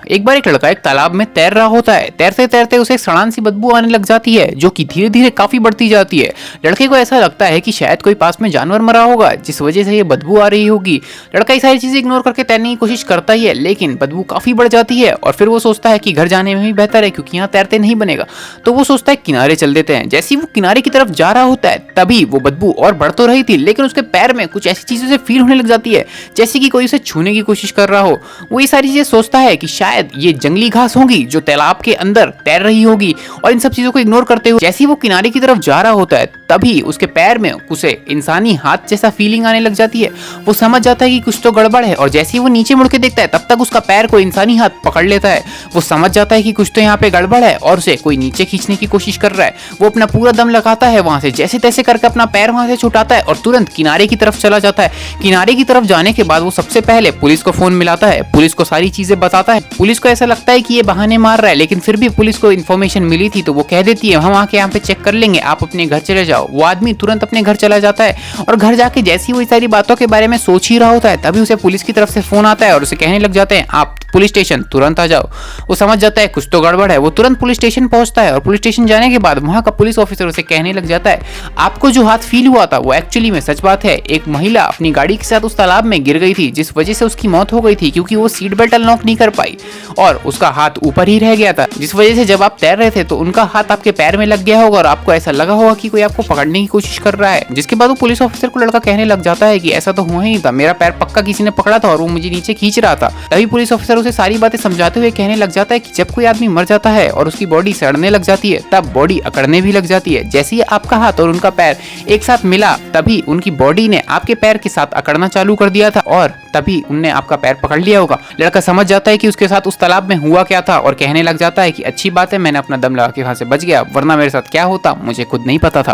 एक बार एक लड़का एक तालाब में तैर रहा होता है। तैरते तैरते उसे एक सड़ान सी बदबू आने लग जाती है, जो कि धीरे धीरे काफी बढ़ती जाती है। लड़के को ऐसा लगता है कि शायद कोई पास में जानवर मरा होगा, जिस वजह से ये बदबू आ रही होगी। लड़का ये सारी चीजें इग्नोर करके तैरने की कोशिश करता ही है, लेकिन बदबू काफी बढ़ जाती है और फिर वो सोचता है कि घर जाने में ही बेहतर है, क्योंकि यहाँ तैरते नहीं बनेगा। तो वो सोचता है किनारे चल देते हैं। जैसे ही वो किनारे की तरफ जा रहा होता है, तभी वो बदबू और बढ़ तो रही थी, लेकिन उसके पैर में कुछ ऐसी चीजों से फील होने लग जाती है, जैसे कि कोई उसे छूने की कोशिश कर रहा हो। वो ये सारी चीजें सोचता है कि शायद ये जंगली घास होगी जो तालाब के अंदर तैर रही होगी, और इन सब चीजों को इग्नोर करते हुए जैसे ही वो किनारे की तरफ जा रहा होता है, तभी उसके पैर में उसे इंसानी हाथ जैसा फीलिंग आने लग जाती है। वो समझ जाता है कि कुछ तो गड़बड़ है, और जैसे ही वो नीचे मुड़ के देखता है, तब तक उसका पैर कोई इंसानी हाथ पकड़ लेता है। वो समझ जाता है कि कुछ तो यहाँ पे गड़बड़ है और उसे कोई नीचे खींचने की कोशिश कर रहा है। वो अपना पूरा दम लगाता है, वहां से जैसे तैसे करके अपना पैर वहां से छुटाता है और तुरंत किनारे की तरफ चला जाता है। किनारे की तरफ जाने के बाद वो सबसे पहले पुलिस को फोन मिलाता है, पुलिस को सारी चीजें बताता है। पुलिस को ऐसा लगता है कि ये बहाने मार रहा है, लेकिन फिर भी पुलिस को इन्फॉर्मेशन मिली थी, तो वो कह देती है हम आके यहाँ पे चेक कर लेंगे, आप अपने घर चले जाओ। वो आदमी तुरंत अपने घर चला जाता है, और घर जाके जैसी वो सारी बातों के बारे में सोच ही रहा होता है, तभी उसे पुलिस की तरफ से फोन आता है और उसे कहने लग जाते हैं आप पुलिस स्टेशन तुरंत आ जाओ। वो समझ जाता है कुछ तो गड़बड़ है। वो तुरंत पुलिस स्टेशन पहुंचता है, और पुलिस स्टेशन जाने के बाद वहां का पुलिस ऑफिसर उसे कहने लग जाता है आपको जो हाथ फील हुआ था वो एक्चुअली में सच बात है। एक महिला अपनी गाड़ी के साथ उस तालाब में गिर गई थी, जिस वजह से उसकी मौत हो गई थी, क्योंकि वो सीट बेल्ट अनलॉक नहीं कर पाई और उसका हाथ ऊपर ही रह गया था, जिस वजह से जब आप तैर रहे थे तो उनका हाथ आपके पैर में लग गया होगा और आपको ऐसा लगा होगा कि कोई आपको पकड़ने की कोशिश कर रहा है। जिसके बाद वो पुलिस ऑफिसर को लड़का कहने लग जाता है कि ऐसा तो हुआ ही था, मेरा पैर पक्का किसी ने पकड़ा था और वो मुझे नीचे खींच रहा था। तभी पुलिस ऑफिसर उसे सारी बातें समझाते हुए कहने लग जाता है कि जब कोई आदमी मर जाता है और उसकी बॉडी सड़ने लग जाती है, तब बॉडी अकड़ने भी लग जाती है। जैसे ही आपका हाथ और उनका पैर एक साथ मिला, तभी उनकी बॉडी ने आपके पैर के साथ अकड़ना चालू कर दिया था और तभी उनने आपका पैर पकड़ लिया होगा। लड़का समझ जाता है कि उसके साथ उस तालाब में हुआ क्या था और कहने लग जाता है कि अच्छी बात है मैंने अपना दम लगा के वहां से बच गया, वरना मेरे साथ क्या होता मुझे खुद नहीं पता था।